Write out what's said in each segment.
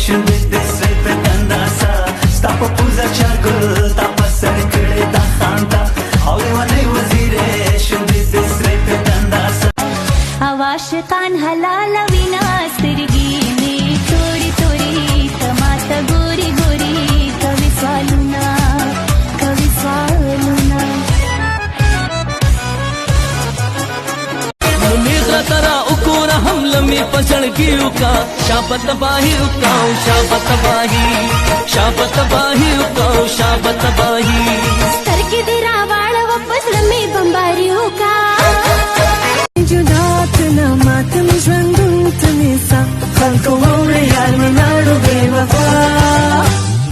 Shundite Srepe Tandasa Stapa Puza Chagul Tapa Sarikade Dakhanta Aulevane Wazire Shundite Srepe Tandasa आवाशकान हलाल विनाश तिरगी ने थोड़ी थोड़ी तमाता गोरी गोरी कवि स्वालुना मुनीरा तरा उकोरा हम लम्बी पसंद की उका शापत बाही उकाऊ शापत बाही उकाऊ शापत बाही स्तर की दिरा वाल वापस लम्बी बंबारी उका मातम झंडुम तनिसा खलको मोरे यार मनाडो बेवफा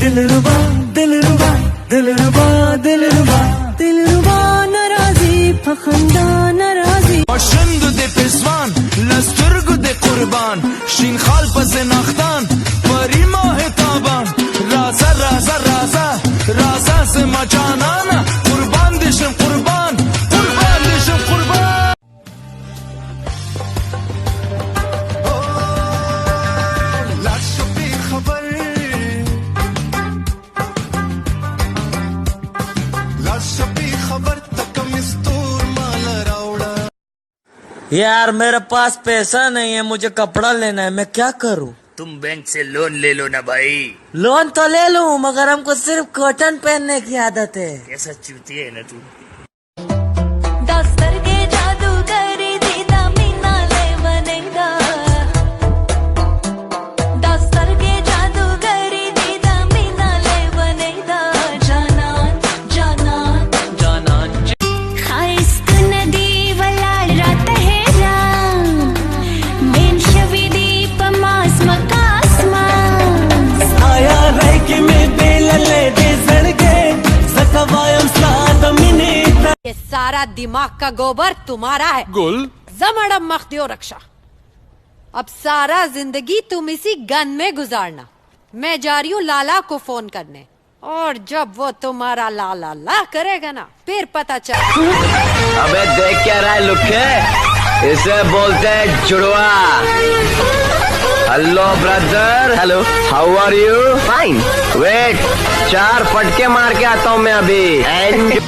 दिलरुबा दिलरुबा दिलरुबा दिलरुबा दिलरुबा नाराजी फखंदा नाराजी Başındı de pezvan Lastırgı de kurban Şin halpazı naktan Pari mahe taban Raza raza raza Raza sıma canana Kurban dişim kurban Kurban dişim kurban यार मेरे पास पैसा नहीं है, मुझे कपड़ा लेना है, मैं क्या करूं? तुम बैंक से लोन ले लो ना भाई। लोन तो ले लूं मगर हमको सिर्फ कॉटन पहनने की आदत है। कैसा चूती है ना तू। दस्तर के जादूगरी दीदा मीना ले बनेगा दस्तर के जादूगरी दीदा मीना ले बनेगा जाना जाना जाना खाइस्क नदी वलाल रात है राम मेन शवी दीप मास मकासमा आया रह के मैं बेलले दे सड़के सकवायम साद मिनिट ये सारा दिमाग का गोबर तुम्हारा है। Gul जमड़म मख्तियो रक्षा। अब सारा जिंदगी तुम इसी गन में गुजारना। मैं जा रही हूँ लाला को फोन करने और जब वो तुम्हारा लाला ला करेगा ना फिर पता चल। अबे देख क्या रहा है लुक्के, इसे बोलते हैं जुड़वा। Hello brother, hello how are you? Fine. Wait 4 फटके मार के आता हूँ मैं अभी। एंजॉय।